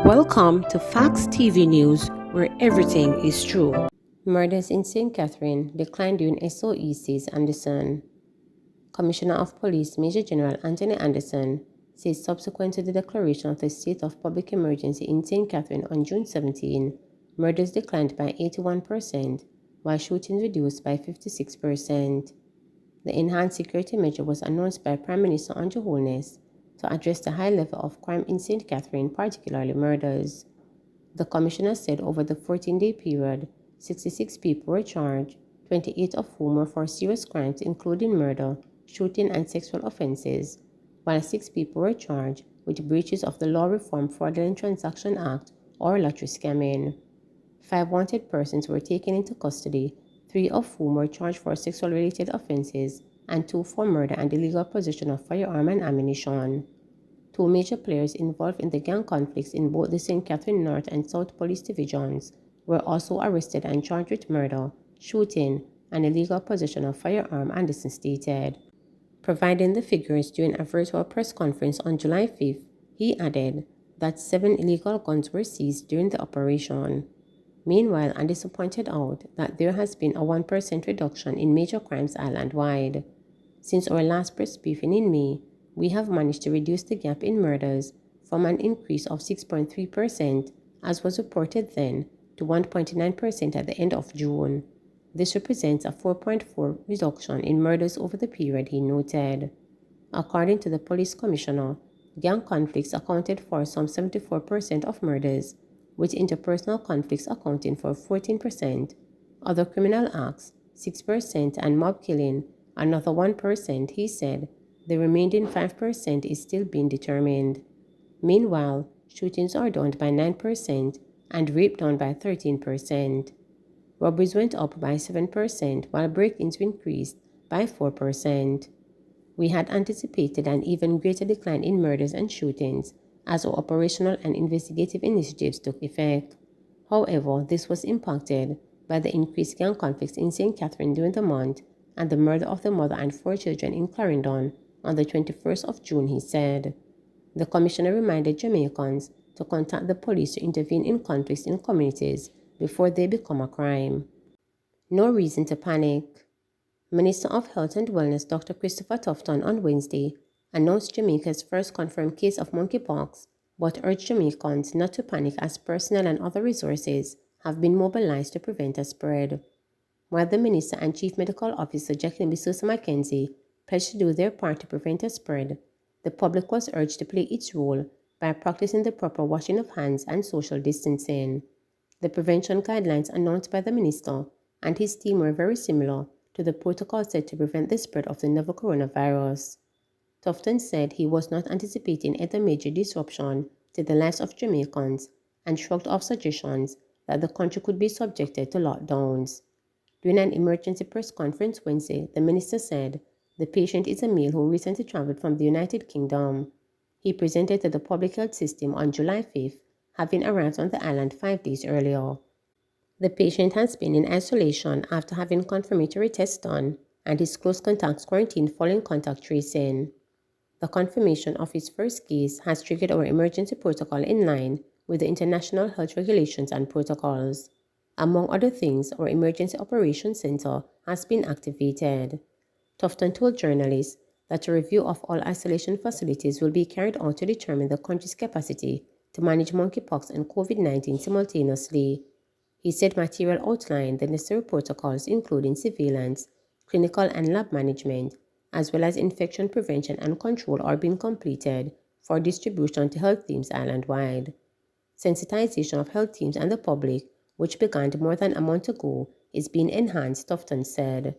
Welcome to Facts TV News, where everything is true. Murders in St. Catherine declined during SOE, says Anderson. Commissioner of Police Major General Anthony Anderson says subsequent to the declaration of the state of public emergency in St. Catherine on June 17, murders declined by 81%, while shootings reduced by 56%. The enhanced security measure was announced by Prime Minister Andrew Holness to address the high level of crime in St. Catherine, particularly murders. The commissioner said over the 14-day period, 66 people were charged, 28 of whom were for serious crimes including murder, shooting and sexual offenses, while 6 people were charged with breaches of the Law Reform Fraudulent Transaction Act or lottery scamming. 5 wanted persons were taken into custody, 3 of whom were charged for sexual-related offenses and 2 for murder and illegal possession of firearm and ammunition. 2 major players involved in the gang conflicts in both the St. Catherine North and South Police Divisions were also arrested and charged with murder, shooting, and illegal possession of firearm, Anderson stated. Providing the figures during a virtual press conference on July 5th, he added that 7 illegal guns were seized during the operation. Meanwhile, Anderson pointed out that there has been a 1% reduction in major crimes island-wide. Since our last press briefing in May, we have managed to reduce the gap in murders from an increase of 6.3%, as was reported then, to 1.9% at the end of June. This represents a 4.4% reduction in murders over the period, he noted. According to the police commissioner, gang conflicts accounted for some 74% of murders, with interpersonal conflicts accounting for 14%, other criminal acts 6%, and mob killing another 1%, he said. The remaining 5% is still being determined. Meanwhile, shootings are down by 9% and rape down by 13%. Robberies went up by 7%, while break-ins increased by 4%. We had anticipated an even greater decline in murders and shootings as our operational and investigative initiatives took effect. However, this was impacted by the increased gang conflicts in St. Catherine during the month and the murder of the mother and 4 children in Clarendon on the 21st of June, he said. The commissioner reminded Jamaicans to contact the police to intervene in conflicts in communities before they become a crime. No reason to panic. Minister of Health and Wellness Dr. Christopher Tufton on Wednesday announced Jamaica's first confirmed case of monkeypox, but urged Jamaicans not to panic as personnel and other resources have been mobilized to prevent a spread. While the Minister and Chief Medical Officer Jacqueline Bissosa Mackenzie pledged to do their part to prevent a spread, the public was urged to play its role by practicing the proper washing of hands and social distancing. The prevention guidelines announced by the Minister and his team were very similar to the protocol set to prevent the spread of the novel coronavirus. Tufton said he was not anticipating any major disruption to the lives of Jamaicans and shrugged off suggestions that the country could be subjected to lockdowns. During an emergency press conference Wednesday, the minister said the patient is a male who recently traveled from the United Kingdom. He presented to the public health system on July 5th, having arrived on the island 5 days earlier. The patient has been in isolation after having confirmatory tests done and his close contacts quarantined following contact tracing. The confirmation of his first case has triggered our emergency protocol in line with the international health regulations and protocols. Among other things, our Emergency Operations Center has been activated. Tufton told journalists that a review of all isolation facilities will be carried out to determine the country's capacity to manage monkeypox and COVID-19 simultaneously. He said material outlined the necessary protocols including surveillance, clinical and lab management, as well as infection prevention and control are being completed for distribution to health teams island-wide. Sensitization of health teams and the public, which began more than a month ago, is being enhanced, Tufton said.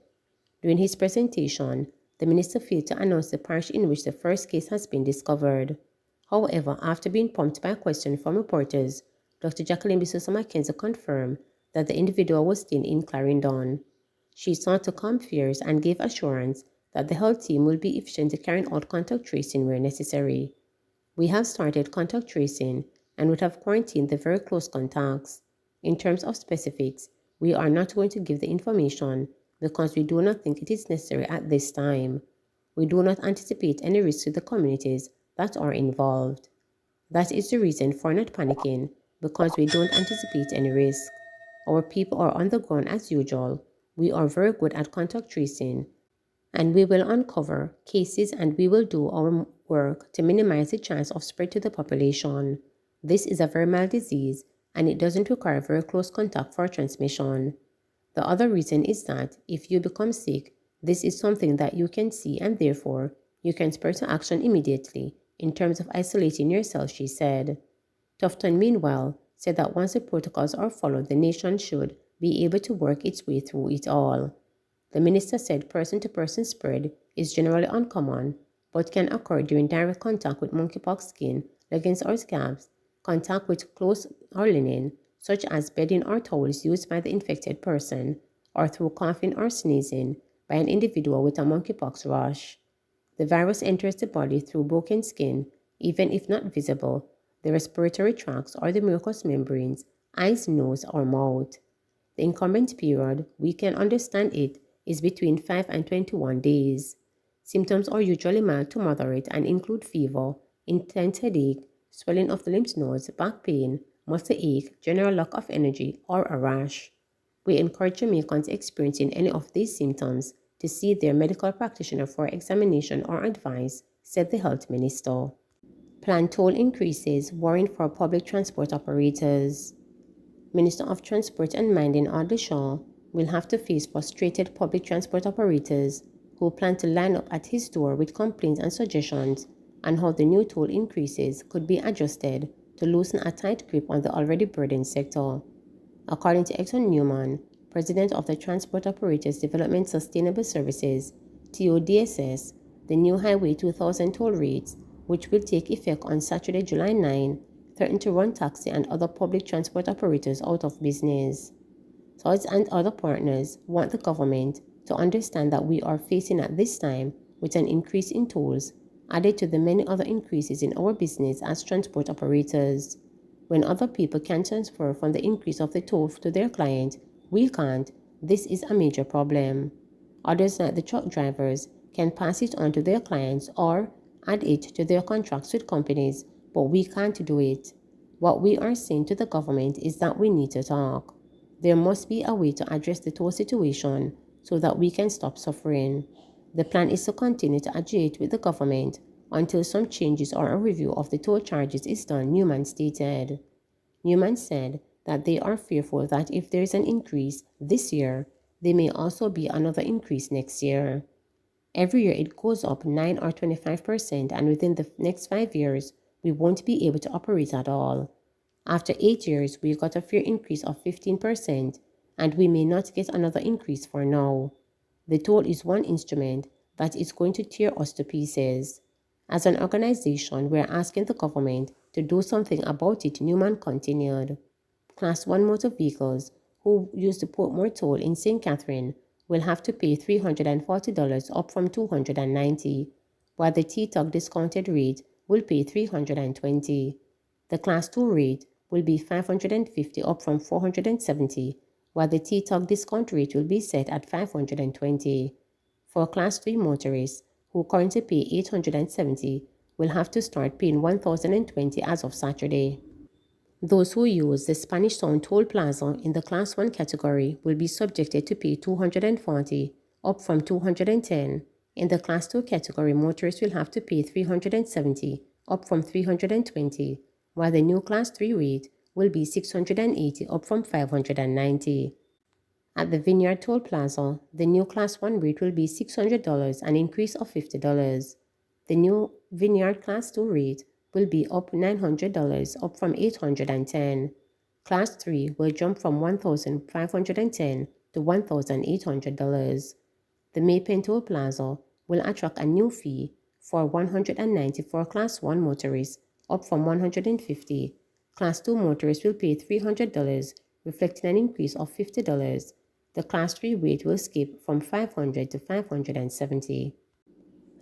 During his presentation, the minister failed to announce the parish in which the first case has been discovered. However, after being prompted by a question from reporters, Dr. Jacqueline Bissosa Mackenzie confirmed that the individual was staying in Clarendon. She sought to calm fears and gave assurance that the health team will be efficient in carrying out contact tracing where necessary. We have started contact tracing and would have quarantined the very close contacts. In terms of specifics, we are not going to give the information because we do not think it is necessary at this time. We do not anticipate any risk to the communities that are involved. That is the reason for not panicking, because we don't anticipate any risk. Our people are on the ground as usual. We are very good at contact tracing, and we will uncover cases and we will do our work to minimize the chance of spread to the population. This is a very mild disease and it doesn't require very close contact for transmission. The other reason is that if you become sick, this is something that you can see and therefore you can spur to action immediately in terms of isolating yourself, she said. Tufton, meanwhile, said that once the protocols are followed, the nation should be able to work its way through it all. The minister said person-to-person spread is generally uncommon, but can occur during direct contact with monkeypox skin, leggings or scabs, contact with clothes or linen, such as bedding or towels used by the infected person, or through coughing or sneezing by an individual with a monkeypox rash. The virus enters the body through broken skin, even if not visible, the respiratory tracts or the mucous membranes, eyes, nose, or mouth. The incumbent period, we can understand it, is between 5 and 21 days. Symptoms are usually mild to moderate and include fever, intense headache, swelling of the lymph nodes, back pain, muscle ache, general lack of energy, or a rash. We encourage Jamaicans experiencing any of these symptoms to see their medical practitioner for examination or advice, said the health minister. Planned toll increases, worrying for public transport operators. Minister of Transport and Mining Audley Shaw will have to face frustrated public transport operators who plan to line up at his door with complaints and suggestions on how the new toll increases could be adjusted to loosen a tight grip on the already burdened sector. According to Exxon Newman, president of the Transport Operators Development Sustainable Services, TODSS, the new Highway 2000 toll rates, which will take effect on Saturday, July 9, threaten to run taxi and other public transport operators out of business. Tods and other partners want the government to understand that we are facing at this time with an increase in tolls, added to the many other increases in our business as transport operators. When other people can transfer from the increase of the toll to their client, we can't. This is a major problem. Others, like the truck drivers, can pass it on to their clients or add it to their contracts with companies, but we can't do it. What we are saying to the government is that we need to talk. There must be a way to address the toll situation so that we can stop suffering. The plan is to continue to agitate with the government until some changes or a review of the toll charges is done, Newman stated. Newman said that they are fearful that if there is an increase this year, there may also be another increase next year. Every year it goes up 9 or 25%, and within the next 5 years, we won't be able to operate at all. After 8 years, we got a fair increase of 15%, and we may not get another increase for now. The toll is one instrument that is going to tear us to pieces. As an organization, we're asking the government to do something about it, Newman continued. Class 1 motor vehicles who use the Portmore toll in St. Catherine will have to pay $340 up from $290, while the T-Tug discounted rate will pay $320. The Class 2 rate will be $550 up from $470, while the T-Tug discount rate will be set at $520. For Class 3 motorists who currently pay $870 will have to start paying $1,020 as of Saturday. Those who use the Spanish Town Toll Plaza in the Class 1 category will be subjected to pay $240, up from $210. In the Class 2 category, motorists will have to pay $370, up from $320, while the new Class 3 rate will be $680, up from $590. At the Vineyard Toll Plaza, the new Class 1 rate will be $600, an increase of $50. The new Vineyard Class 2 rate will be up $900, up from $810. Class 3 will jump from $1,510 to $1,800. The Maypen Toll Plaza will attract a new fee for $190 for Class 1 motorists, up from $150. Class 2 motorists will pay $300, reflecting an increase of $50. The Class 3 rate will skip from $500 to $570.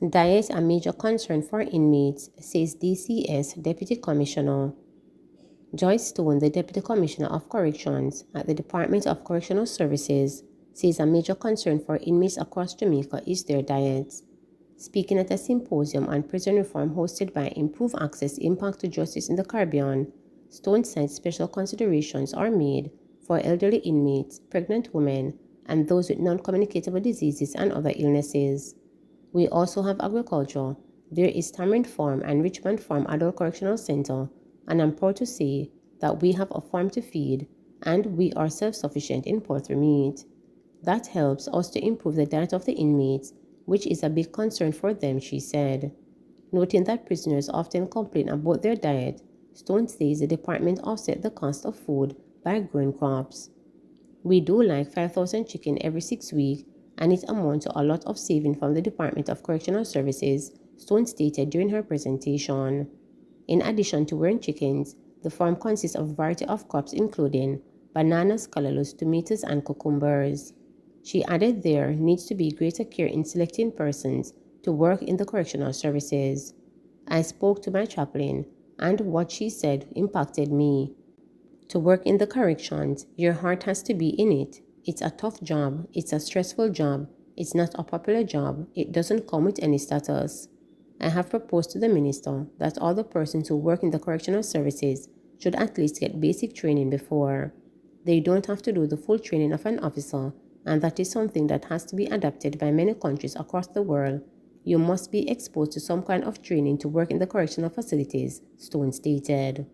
Diet a major concern for inmates, says DCS Deputy Commissioner. Joyce Stone, the Deputy Commissioner of Corrections at the Department of Correctional Services, says a major concern for inmates across Jamaica is their diets. Speaking at a symposium on prison reform hosted by Improve Access Impact to Justice in the Caribbean, Stone said special considerations are made for elderly inmates, pregnant women, and those with non-communicable diseases and other illnesses. We also have agriculture. There is Tamarind Farm and Richmond Farm Adult Correctional Center, and I'm proud to say that we have a farm to feed and we are self-sufficient in poultry meat. That helps us to improve the diet of the inmates, which is a big concern for them, she said. Noting that prisoners often complain about their diet, Stone says the department offset the cost of food by growing crops. We do like 5,000 chicken every 6 weeks, and it amounts to a lot of saving from the Department of Correctional Services, Stone stated during her presentation. In addition to rearing chickens, the farm consists of a variety of crops including bananas, cantaloupe, tomatoes, and cucumbers. She added there needs to be greater care in selecting persons to work in the correctional services. I spoke to my chaplain, and what she said impacted me. To work in the corrections, your heart has to be in it. It's a tough job. It's a stressful job. It's not a popular job. It doesn't come with any status. I have proposed to the minister that all the persons who work in the correctional services should at least get basic training before. They don't have to do the full training of an officer, and that is something that has to be adopted by many countries across the world. You must be exposed to some kind of training to work in the correctional facilities, Stone stated.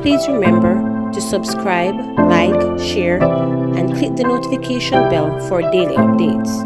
Please remember to subscribe, like, share, and click the notification bell for daily updates.